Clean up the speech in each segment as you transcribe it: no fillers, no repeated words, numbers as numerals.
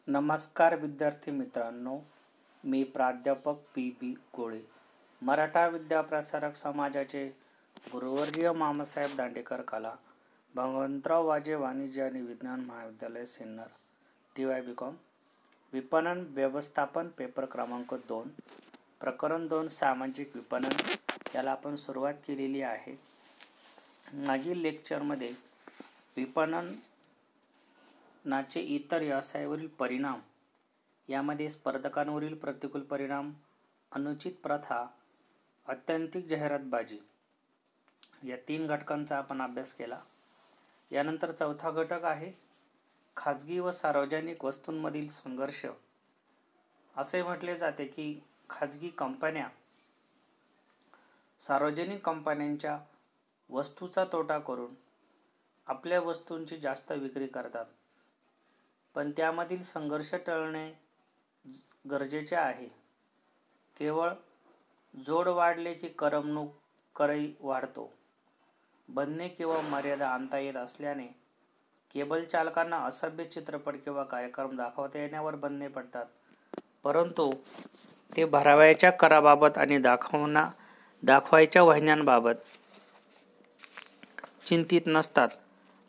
नमस्कार विद्यार्थी मित्रांनो, मी प्राध्यापक पी गोळे, मराठा विद्याप्रसारक समाजाचे गुरुवर्य मामासाहेब दांडेकर कला, भगवंतराव वाजे वाणिज्य आणि विज्ञान महाविद्यालय सिन्नर, TY BCom, विपणन व्यवस्थापन पेपर क्रमांक 2, प्रकरण 2 सामाजिक विपणन याला आपण सुरुवात केलेली आहे. मागील लेक्चरमध्ये विपणनाचे इतर व्यवसायावरील परिणाम, यामध्ये स्पर्धकांवरील प्रतिकूल परिणाम, अनुचित प्रथा, अत्यंतिक जाहिरातबाजी या 3 घटकांचा आपण अभ्यास केला. यानंतर चौथा घटक आहे खाजगी व सार्वजनिक वस्तूंमधील संघर्ष. असे म्हटले जाते की खाजगी कंपन्या सार्वजनिक कंपन्यांच्या वस्तूचा तोटा करून आपल्या वस्तूंची जास्त विक्री करतात, पण त्यामधील संघर्ष टळणे गरजेचे आहे. केवळ जोड वाढले की करमणूक करही वाढतो. बंधने किंवा मर्यादा आणता येत असल्याने केबल चालकांना असभ्य चित्रपट किंवा कार्यक्रम दाखवता येण्यावर बंधने पडतात, परंतु ते भरावयाच्या कराबाबत आणि दाखवायच्या वाहिन्यांबाबत चिंतित नसतात.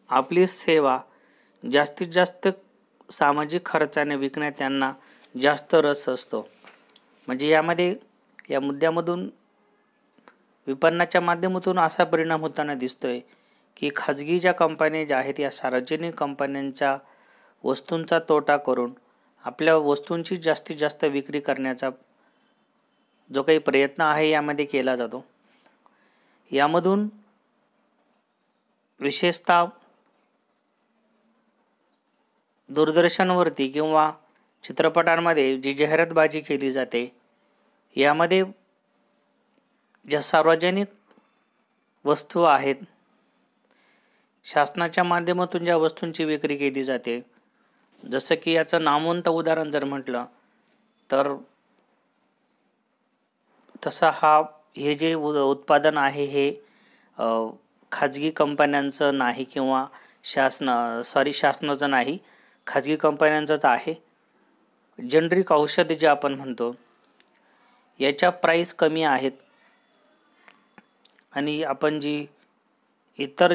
आपली सेवा जास्तीत जास्त सामाजिक खर्चाने विकण्यात त्यांना जास्त रस असतो. म्हणजे या मुद्द्यामधून विपणनाच्या माध्यमातून असा परिणाम होताना दिसतोय की खाजगी ज्या कंपन्या ज्या आहेत या सार्वजनिक कंपन्यांच्या वस्तूंचा तोटा करून आपल्या वस्तूंची जास्तीत जास्त विक्री करण्याचा जो काही प्रयत्न आहे यामध्ये केला जातो. यामधून विशेषतः दूरदर्शनवरती किंवा चित्रपटांमध्ये जी जाहिरातबाजी केली जाते, यामध्ये ज्या सार्वजनिक वस्तू आहेत, शासनाच्या माध्यमातून ज्या वस्तूंची विक्री केली जाते, जसं की याचं नामवंत उदाहरण जर म्हटलं तर तसं हे जे उत्पादन आहे हे खाजगी कंपन्यांचं नाही किंवा शासनाचं नाही, खाजगी कंपन्यांचंच आहे. जनरिक औषध जे आपण म्हणतो याच्या प्राईस कमी आहेत आणि आपण इतर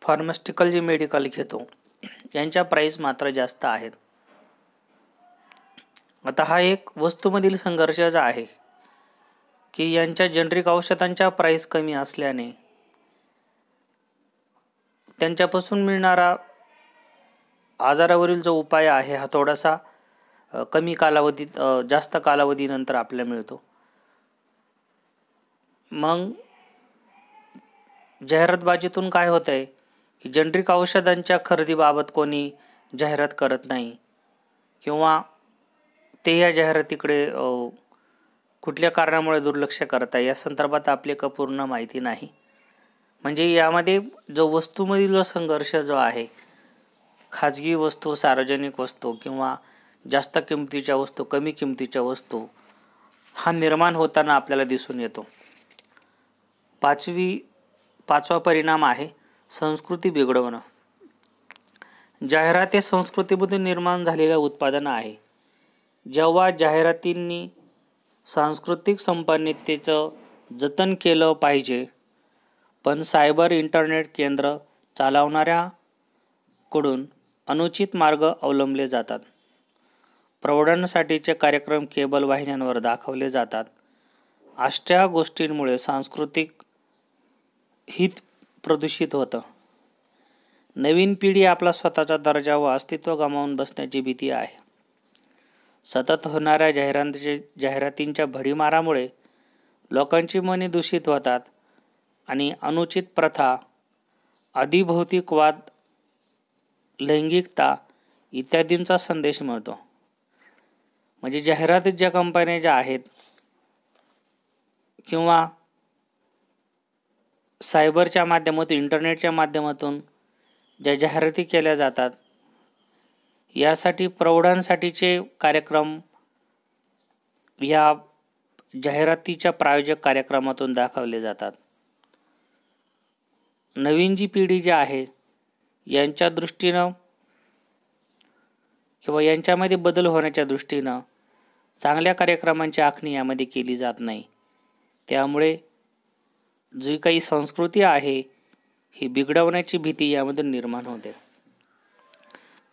फार्मास्युटिकल मेडिकल घेतो यांच्या प्राईस मात्र जास्त आहेत. आता हा एक वस्तूमधील संघर्षच आहे की यांच्या जनरिक औषधांच्या प्राईस कमी असल्याने त्यांच्यापासून मिळणारा आजारावरील जो उपाय आहे हा थोडासा कमी कालावधीत जास्त कालावधीनंतर आपल्याला मिळतो. मग जाहिरातबाजीतून काय होतं आहे की जनरिक औषधांच्या खरेदीबाबत कोणी जाहिरात करत नाही किंवा ते या जाहिरातीकडे कुठल्या कारणामुळे दुर्लक्ष करत आहे या संदर्भात आपली पूर्ण माहिती नाही. म्हणजे यामध्ये जो वस्तूमधील जो संघर्ष जो आहे, खाजगी वस्तू, सार्वजनिक वस्तू किंवा जास्त किमतीच्या वस्तू, कमी किमतीच्या वस्तू हा निर्माण होताना आपल्याला दिसून येतो. पाचवा परिणाम आहे संस्कृती बिघडवणं. जाहिरात हे संस्कृतीमधून निर्माण झालेलं उत्पादन आहे. जेव्हा जाहिरातींनी सांस्कृतिक संपन्नतेचं जतन केलं पाहिजे, पण सायबर इंटरनेट केंद्र चालवणाऱ्याकडून अनुचित मार्ग अवलंबले जातात. प्रौढांसाठीचे कार्यक्रम केबल वाहिन्यांवर दाखवले जातात. अशा गोष्टींमुळे सांस्कृतिक हित प्रदूषित होतं. नवीन पिढी आपला स्वतःचा दर्जा व अस्तित्व गमावून बसण्याची भीती आहे. सतत होणाऱ्या जाहिरातींच्या भडीमारामुळे लोकांची मने दूषित होतात आणि अनुचित प्रथा, अधिभौतिक वाद, लैंगिकता इत्यादींचा संदेश मिळतो. म्हणजे जाहिरातीत ज्या कंपन्या ज्या आहेत किंवा सायबरच्या माध्यमातून, इंटरनेटच्या माध्यमातून ज्या जाहिराती केल्या जातात, यासाठी प्रौढांसाठीचे कार्यक्रम या जाहिरातीच्या प्रायोजक कार्यक्रमातून दाखवले जातात. नवीन जी पिढी जी आहे यांच्या दृष्टीनं किंवा यांच्यामध्ये बदल होण्याच्या दृष्टीनं चांगल्या कार्यक्रमांची आखणी यामध्ये केली जात नाही. त्यामुळे जी काही संस्कृती आहे ही बिघडवण्याची भीती यामधून निर्माण होते.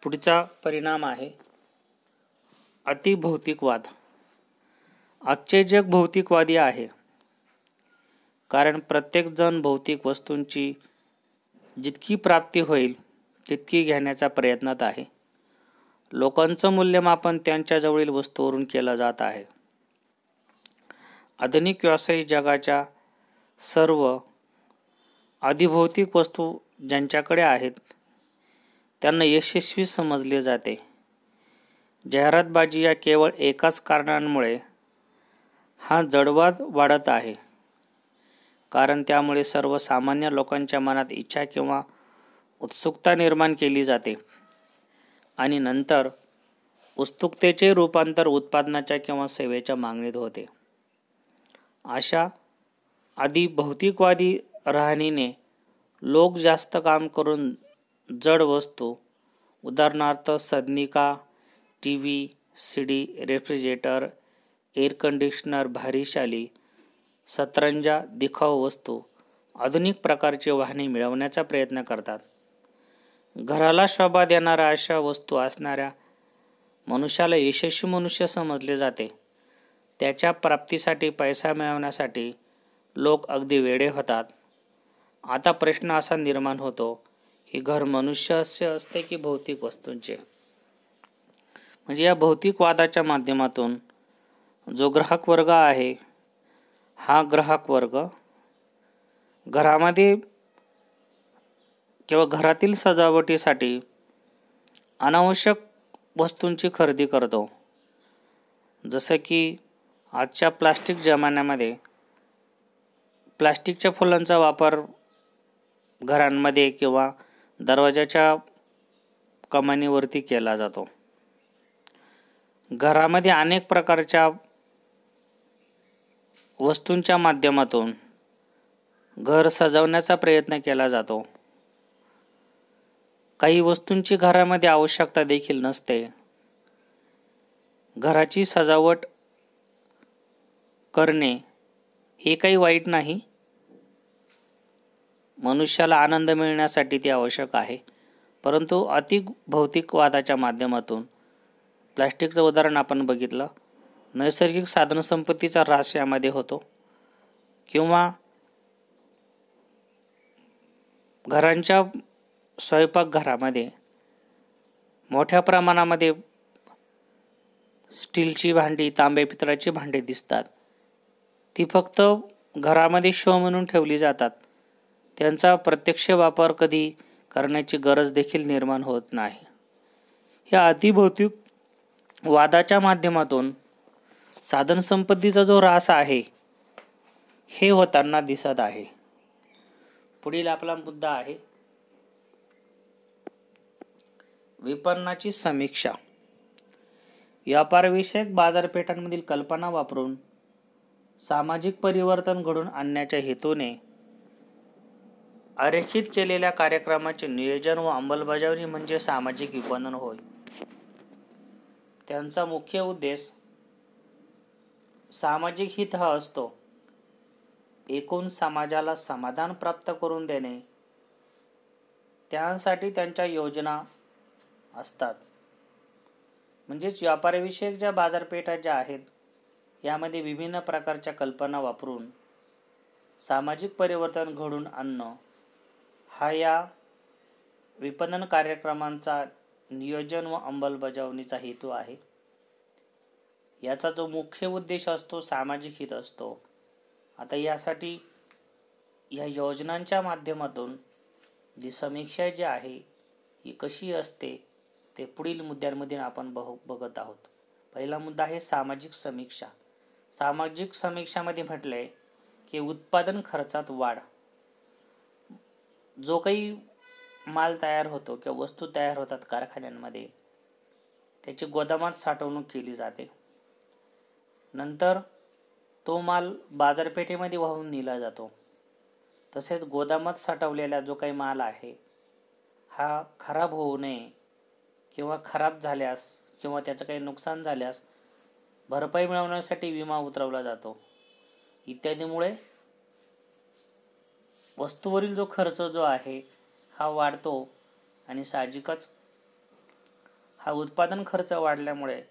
पुढचा परिणाम आहे अतिभौतिकवाद. आजचे जग भौतिकवादी आहे, कारण प्रत्येक जण भौतिक वस्तूंची जितकी प्राप्ती होईल तितकी घेण्याच्या प्रयत्नात आहे. लोकांचं मूल्यमापन त्यांच्याजवळील वस्तूवरून केलं जात आहे. आधुनिक व्यावसायिक जगाच्या सर्व अधिभौतिक वस्तू ज्यांच्याकडे आहेत त्यांना यशस्वी समजले जाते. जाहिरातबाजी या केवळ एकाच कारणामुळे हा जडवाद वाढत आहे, कारण त्यामुळे सर्वसामान्य लोकांच्या मनात इच्छा किंवा उत्सुकता निर्माण केली जाते आणि नंतर उत्सुकतेचे रूपांतर उत्पादनाच्या किंवा सेवेच्या मागणीत होते. अशा अधिभौतिकवादी राहणीने लोक जास्त काम करून जड वस्तू, उदाहरणार्थ सदनिका, TV, CD, refrigerator, air conditioner, भारीशाली सतरंजा, दिखाऊ वस्तू, आधुनिक प्रकारची वाहने मिळवण्याचा प्रयत्न करतात. घराला शोभा देणाऱ्या अशा वस्तू असणाऱ्या मनुष्याला यशस्वी मनुष्य समजले जाते. त्याच्या प्राप्तीसाठी पैसा मिळवण्यासाठी लोक अगदी वेडे होतात. आता प्रश्न असा निर्माण होतो की घर मनुष्याचे असते की भौतिक वस्तूंचे. म्हणजे या भौतिकवादाच्या माध्यमातून जो ग्राहक वर्ग आहे हा ग्राहक वर्ग घरामध्ये किंवा घरातील सजावटीसाठी अनावश्यक वस्तूंची खरेदी करतो. जसं की आजच्या प्लास्टिक जमान्यामध्ये प्लास्टिकच्या फुलांचा वापर घरांमध्ये किंवा दरवाजाच्या कमानीवरती केला जातो. घरामध्ये अनेक प्रकारच्या वस्तूंच्या माध्यमातून घर सजवण्याचा प्रयत्न केला जातो. काही वस्तूंची घरामध्ये आवश्यकता देखील नसते. घराची सजावट करणे हे काही वाईट नाही. मनुष्याला आनंद मिळण्यासाठी ते आवश्यक आहे. परंतु अतिभौतिकवादाच्या माध्यमातून प्लास्टिकचं उदाहरण आपण बघितलं, नैसर्गिक साधनसंपत्तीचा ऱ्हास यामध्ये होतो किंवा घरांच्या स्वयंपाकघरामध्ये मोठ्या प्रमाणामध्ये स्टीलची भांडी, तांबे पितळाची भांडी दिसतात. ती फक्त घरामध्ये शो म्हणून ठेवली जातात. त्यांचा प्रत्यक्ष वापर कधी करण्याची गरज देखील निर्माण होत नाही. या अतिभौतिक वादाच्या माध्यमातून साधनसंपत्तीचा जो ऱ्हास आहे हे होताना दिसत आहे. पुढील आपला मुद्दा आहे विपणनाची समीक्षा. व्यापारविषयक बाजारपेठांमधील कल्पना वापरून सामाजिक परिवर्तन घडवून आणण्याच्या हेतूने आरेखित केलेल्या कार्यक्रमाचे नियोजन व अंमलबजावणी म्हणजे सामाजिक विपणन होय. त्यांचा मुख्य उद्देश सामाजिक हित हा असतो. एकूण समाजाला समाधान प्राप्त करून देणे, त्यासाठी त्यांच्या योजना असतात. म्हणजेच व्यापारविषयक ज्या बाजारपेठा ज्या आहेत यामध्ये विभिन्न प्रकारच्या कल्पना वापरून सामाजिक परिवर्तन घडवून आणणं हा या विपणन कार्यक्रमांचा नियोजन व अंमलबजावणीचा हेतू आहे. याचा जो मुख्य उद्देश असतो सामाजिक हित असतो. आता यासाठी या योजनांच्या माध्यमातून जी समीक्षा जी आहे ही कशी असते ते पुढील मुद्द्यांमध्ये आपण बघत आहोत. पहिला मुद्दा आहे सामाजिक समीक्षा. सामाजिक समीक्षामध्ये म्हटलंय की उत्पादन खर्चात वाढ. जो काही माल तयार होतो किंवा वस्तू तयार होतात कारखान्यांमध्ये त्याची गोदामात साठवणूक केली जाते. नंतर तो माल बाजारपेठेमध्ये वाहून नेला जातो. तसेच गोदामात साठवलेला जो काही माल आहे हा खराब होऊ नये किंवा खराब झाल्यास किंवा त्याचं काही नुकसान झाल्यास भरपाई मिळवण्यासाठी विमा उतरवला जातो. इत्यादीमुळे वस्तूवरील जो खर्च जो आहे हा वाढतो आणि साहजिकच हा उत्पादन खर्च वाढल्यामुळे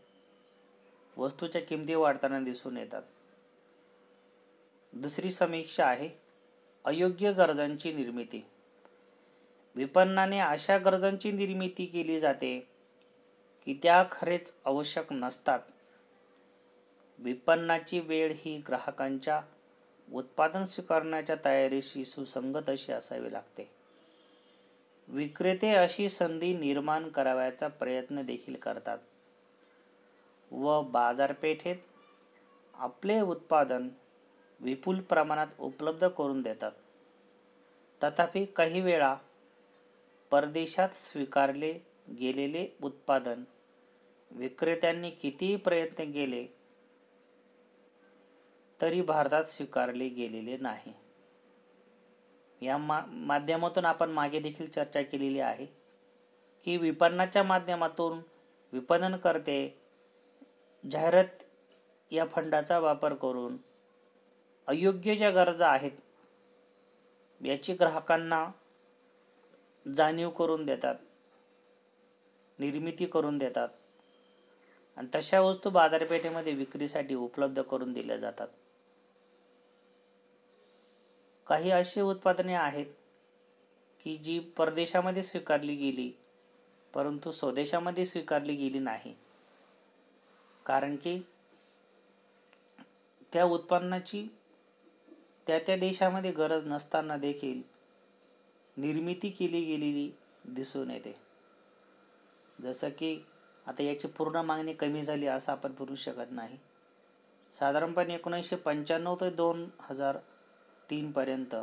वस्तूच्या किमती वाढताना दिसून येतात. दुसरी समीक्षा आहे अयोग्य गरजांची निर्मिती. विपणनाने अशा गरजांची निर्मिती केली जाते की त्या खरेच आवश्यक नसतात. विपणनाची वेळ ही ग्राहकांच्या उत्पादन स्वीकारण्याच्या तयारीशी सुसंगत अशी असावी लागते. विक्रेते अशी संधी निर्माण करावयाचा प्रयत्न देखील करतात व बाजारपेठेत आपले उत्पादन विपुल प्रमाणात उपलब्ध करून देतात. तथापि काही वेळा परदेशात स्वीकारले गेलेले उत्पादन विक्रेत्यांनी कितीही प्रयत्न केले तरी भारतात स्वीकारले गेलेले नाही. या माध्यमातून आपण मागे देखील चर्चा केलेली आहे की विपणनाच्या माध्यमातून विपणनकर्ते जाहिरात या फंडाचा वापर करून अयोग्य ज्या गरजा आहेत याची ग्राहकांना जाणीव करून देतात, निर्मिती करून देतात आणि तशा वस्तू बाजारपेठेमध्ये विक्रीसाठी उपलब्ध करून दिल्या जातात. काही अशी उत्पादने आहेत की जी परदेशामध्ये स्वीकारली गेली परंतु स्वदेशामध्ये स्वीकारली गेली नाही, कारण की त्या उत्पन्नाची त्या देशामध्ये गरज नसताना देखील निर्मिती केली गेलेली दिसून येते. जसं की आता याची पूर्ण मागणी कमी झाली असं आपण बोलू शकत नाही. साधारणपणे 1995 ते 2003 पर्यंत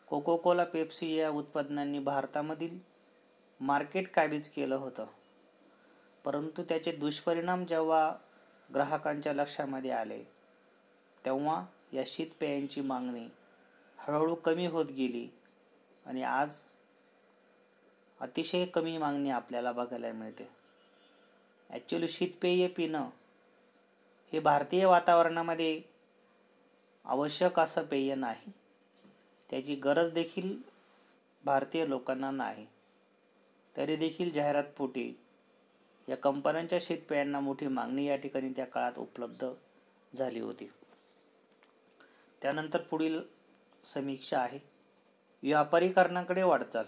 कोको कोला, पेप्सी या उत्पादनांनी भारतामधील मार्केट काबीज केलं होतं. परंतु त्याचे दुष्परिणाम जेव्हा ग्राहकांच्या लक्षामध्ये आले तेव्हा या शीतपेयांची मागणी हळूहळू कमी होत गेली आणि आज अतिशय कमी मागणी आपल्याला बघायला मिळते. ॲक्च्युली शीतपेय पिणं हे भारतीय वातावरणामध्ये आवश्यक असं पेय नाही. त्याची गरज देखील भारतीय लोकांना नाही. तरी देखील जाहिरातपोटी या कंपन्यांच्या शीतपेयांना मोठी मागणी या ठिकाणी त्या काळात उपलब्ध झाली होती. त्यानंतर पुढील समीक्षा आहे व्यापारीकरणाकडे वाटचाल.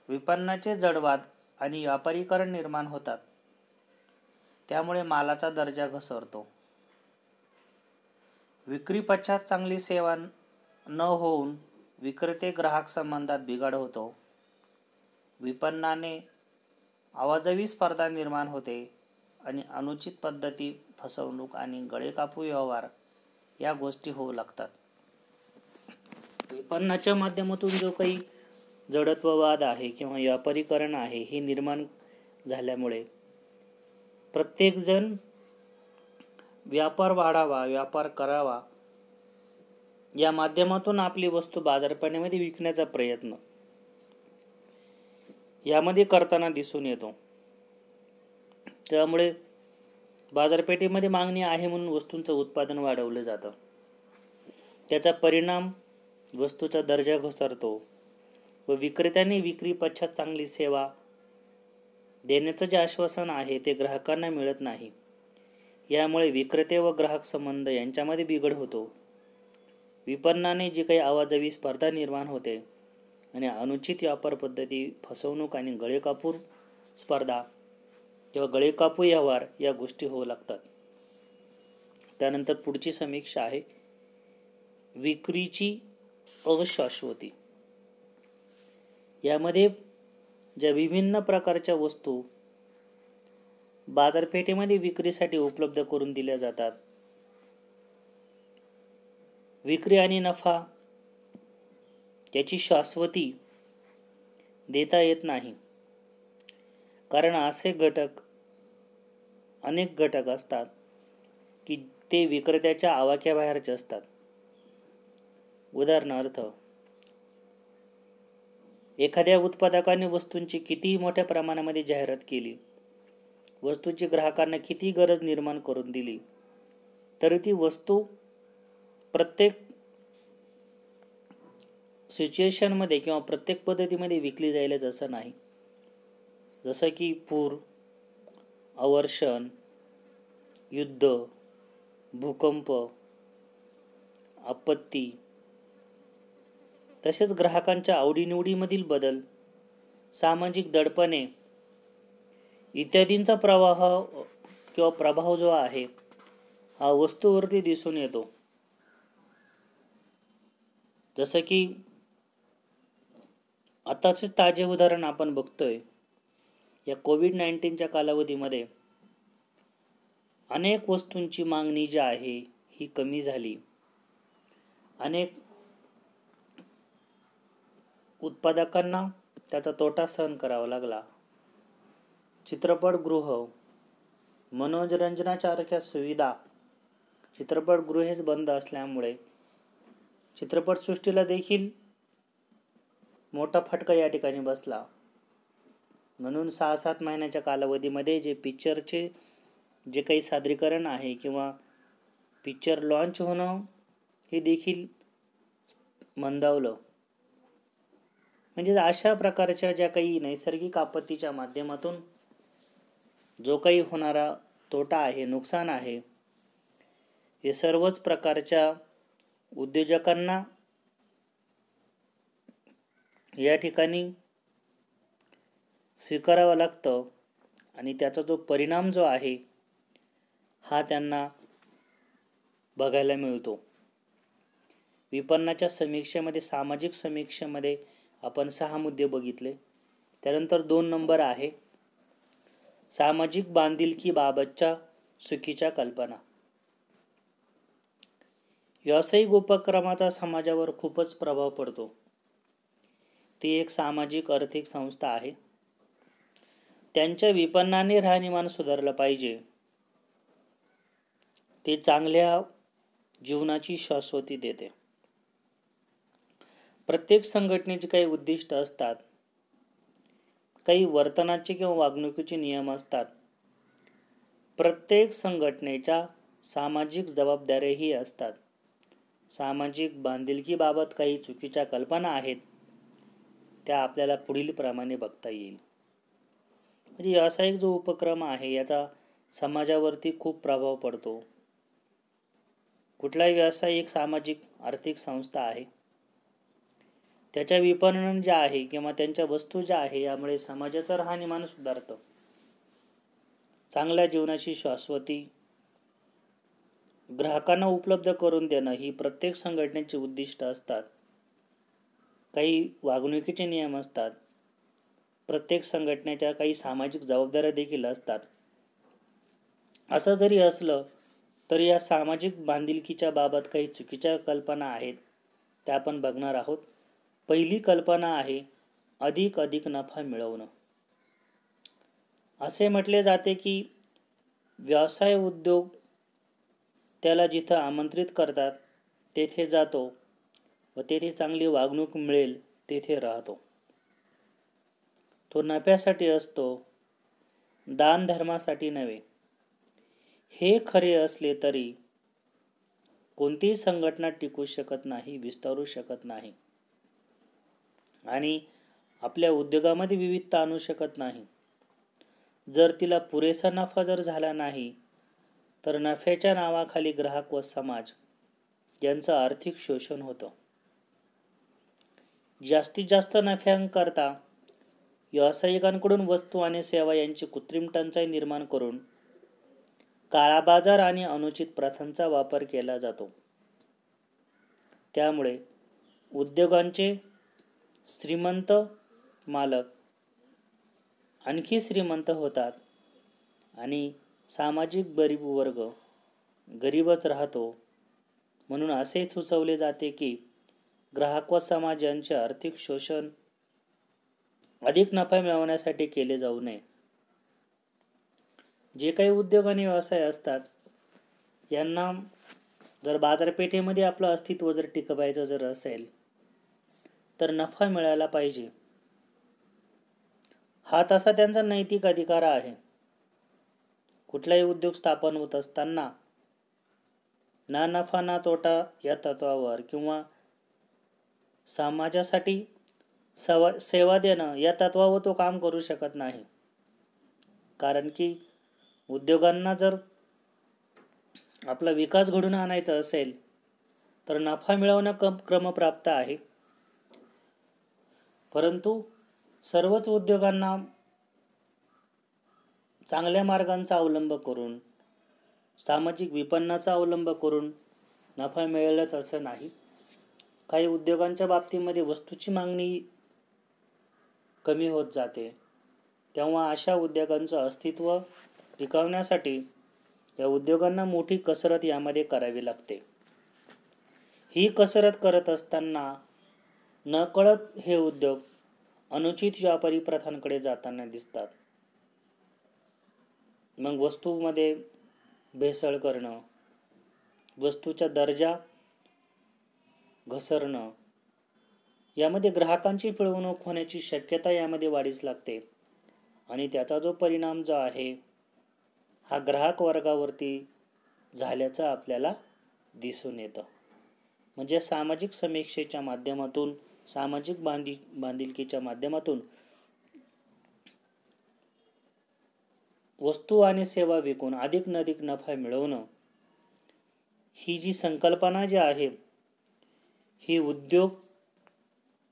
विपणनाचे जडवाद आणि व्यापारीकरण निर्माण होतात, त्यामुळे मालाचा दर्जा घसरतो. विक्री पश्चात चांगली सेवा न होऊन विक्रेते ग्राहक संबंधात बिघाड होतो. विपणनाने अवाजवी स्पर्धा निर्माण होते आणि अनुचित पद्धती, फसवणूक आणि गळेकापू व्यवहार या गोष्टी होऊ लागतात. विपणनाच्या माध्यमातून जो काही जडत्ववाद आहे किंवा व्यापारीकरण आहे हे निर्माण झाल्यामुळे प्रत्येकजण व्यापार वाढावा, व्यापार करावा या माध्यमातून आपली वस्तू बाजारपेठेमध्ये विकण्याचा प्रयत्न यामध्ये करताना दिसून येतो. त्यामुळे बाजारपेठेमध्ये मागणी आहे म्हणून वस्तूंचं उत्पादन वाढवलं जातं. त्याचा परिणाम वस्तूचा दर्जा घसरतो व विक्रेत्यांनी विक्री पश्चात चांगली सेवा देण्याचं जे आश्वासन आहे ते ग्राहकांना मिळत नाही. यामुळे विक्रेते व ग्राहक संबंध यांच्यामध्ये बिघड होतो. विपणनाने जी काही अवाजवी स्पर्धा निर्माण होते आणि अनुचित व्यापार पद्धती, फसवणूक आणि गळेकापूर स्पर्धा किंवा गळेकापू व्यवहार या गोष्टी होऊ लागतात. त्यानंतर पुढची समीक्षा आहे विक्रीची अशाश्वती. यामध्ये ज्या विभिन्न प्रकारच्या वस्तू बाजारपेठेमध्ये विक्रीसाठी उपलब्ध करून दिल्या जातात, विक्री आणि नफा याची शाश्वती देता येत नाही, कारण असे अनेक घटक असतात की ते विक्रेत्याच्या आवाक्याबाहेरचे असतात. उदाहरणार्थ एखाद्या उत्पादकाने वस्तूंची कितीही मोठ्या प्रमाणामध्ये जाहिरात केली, वस्तूची ग्राहकांना किती गरज निर्माण करून दिली, तरी ती वस्तू प्रत्येक सिच्युएशनमध्ये किंवा प्रत्येक पद्धतीमध्ये विकली जाईल जसं नाही. जसं की पूर, अवर्षण, युद्ध, भूकंप, आपत्ती, तसेच ग्राहकांच्या आवडीनिवडीमधील बदल, सामाजिक दडपणे इत्यादींचा प्रभाव जो आहे हा वस्तूवरती दिसून येतो. जसं की आताचे ताजे उदाहरण आपण बघतोय, या कोविड-19च्या कालावधीमध्ये अनेक वस्तूंची मागणी जी आहे ही कमी झाली. अनेक उत्पादकांना त्याचा तोटा सहन करावा लागला. चित्रपटगृह, मनोरंजनासारख्या सुविधा, चित्रपटगृहेच बंद असल्यामुळे चित्रपटसृष्टीला देखील मोठा फटका या ठिकाणी बसला. म्हणून 6-7 महिन्याच्या कालावधीमध्ये जे पिक्चरचे जे काही सादरीकरण आहे किंवा पिक्चर लॉन्च होणं हे देखील मंदावलं. म्हणजे अशा प्रकारच्या ज्या काही नैसर्गिक आपत्तीच्या माध्यमातून जो काही होणारा तोटा आहे, नुकसान आहे, हे सर्वच प्रकारच्या उद्योजकांना या ठिकाणी स्वीकारावं लागतं आणि त्याचा जो परिणाम जो आहे हा त्यांना बघायला मिळतो. विपणनाच्या समीक्षेमध्ये, सामाजिक समीक्षेमध्ये आपण 6 मुद्दे बघितले. त्यानंतर 2 नंबर आहे सामाजिक बांधिलकीबाबतच्या चुकीच्या कल्पना. व्यावसायिक उपक्रमाचा समाजावर खूपच प्रभाव पडतो. ती एक सामाजिक आर्थिक संस्था आहे. त्यांच्या विपणनाने राहणीमान सुधारलं पाहिजे. ते चांगल्या जीवनाची शाश्वती देते. प्रत्येक संघटनेची काही उद्दिष्ट असतात, काही वर्तनाचे किंवा वागणुकीचे नियम असतात. प्रत्येक संघटनेच्या सामाजिक जबाबदाऱ्याही असतात. सामाजिक बांधिलकीबाबत काही चुकीच्या कल्पना आहेत, त्या आपल्याला पुढील प्रमाणे बघता येईल. म्हणजे व्यावसायिक जो उपक्रम आहे याचा समाजावरती खूप प्रभाव पडतो. कुठलाही व्यवसाय एक सामाजिक आर्थिक संस्था आहे. त्याच्या विपणन जे आहे किंवा त्यांच्या वस्तू ज्या आहे यामुळे समाजाचं राहणीमान सुधारतं. चांगल्या जीवनाची शाश्वती ग्राहकांना उपलब्ध करून देणं ही प्रत्येक संघटनेची उद्दिष्ट असतात. काही वागणुकीचे नियम असतात. प्रत्येक संघटनेच्या काही सामाजिक जबाबदाऱ्या देखील असतात. असं जरी असलं तरी या सामाजिक बांधिलकीच्या बाबत काही चुकीच्या कल्पना आहेत, त्या आपण बघणार आहोत. पहिली कल्पना आहे अधिक नफा मिळवणं. असे म्हटले जाते की व्यवसाय उद्योग त्याला जिथं आमंत्रित करतात तेथे जातो व तेथे चांगली वागणूक मिळेल तेथे राहतो. तो नफ्यासाठी असतो, दान धर्मासाठी नव्हे. हे खरे असले तरी कोणतीही संघटना टिकू शकत नाही, विस्तारू शकत नाही आणि आपल्या उद्योगामध्ये विविधता आणू शकत नाही. जर तिला पुरेसा नफा जर झाला नाही तर नफ्याच्या नावाखाली ग्राहक व समाज यांचं आर्थिक शोषण होतं. जास्तीत जास्त नफ्यांकरता व्यावसायिकांकडून वस्तू आणि सेवा यांची कृत्रिम टंचाई निर्माण करून काळा बाजार आणि अनुचित प्रथांचा वापर केला जातो. त्यामुळे उद्योगांचे श्रीमंत मालक आणखी श्रीमंत होतात आणि सामाजिक गरीब वर्ग गरीबच राहतो. म्हणून असे सुचवले जाते की ग्राहक व समाज यांचे आर्थिक शोषण अधिक नफा मिळवण्यासाठी केले जाऊ नये. जे काही उद्योग आणि व्यवसाय असतात यांना जर बाजारपेठेमध्ये आपलं अस्तित्व जर टिकवायचं जर असेल तर नफा मिळायला पाहिजे. हा तसा त्यांचा नैतिक अधिकार आहे. कुठलाही उद्योग स्थापन होत असताना ना नफा ना तोटा या तत्वावर किंवा समाजासाठी सेवा देणं या तत्वावर तो काम करू शकत नाही. कारण की उद्योगांना जर आपला विकास घडून आणायचा असेल तर नफा मिळवणं क्रमप्राप्त आहे. परंतु सर्वच उद्योगांना चांगल्या मार्गांचा अवलंब करून, सामाजिक विपणनाचा अवलंब करून नफा मिळेलच असं नाही. काही उद्योगांच्या बाबतीमध्ये वस्तूची मागणी कमी होत जाते, तेव्हा अशा उद्योगांचं अस्तित्व टिकवण्यासाठी या उद्योगांना मोठी कसरत यामध्ये करावी लागते. ही कसरत करत असताना नकळत हे उद्योग अनुचित व्यापारी प्रथांकडे जाताना दिसतात. मग वस्तूमध्ये भेसळ करणं, वस्तूचा दर्जा घसरणं, यामध्ये ग्राहकांची पिळवणूक होण्याची शक्यता यामध्ये वाढीस लागते. आणि त्याचा जो परिणाम जो आहे हा ग्राहक वर्गावरती झाल्याचं आपल्याला दिसून येतं. म्हणजे सामाजिक समीक्षेच्या माध्यमातून, सामाजिक बांधिलकीच्या माध्यमातून वस्तू आणि सेवा विकून अधिक नफा मिळवणं ही जी संकल्पना जी आहे ही उद्योग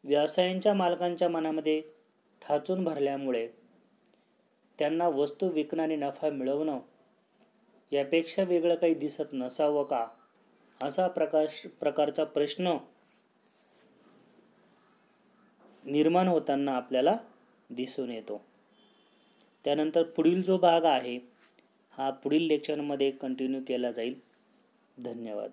व्यवसायांच्या मालकांच्या मनामध्ये ठाचून भरल्यामुळे त्यांना वस्तू विकणं आणि नफा मिळवणं यापेक्षा वेगळं काही दिसत नसावं का, असा प्रकारचा प्रश्न निर्माण होताना आपल्याला दिसून येतो. त्यानंतर पुढील जो भाग आहे हा पुढील लेक्चरमध्ये कंटिन्यू केला जाईल. धन्यवाद.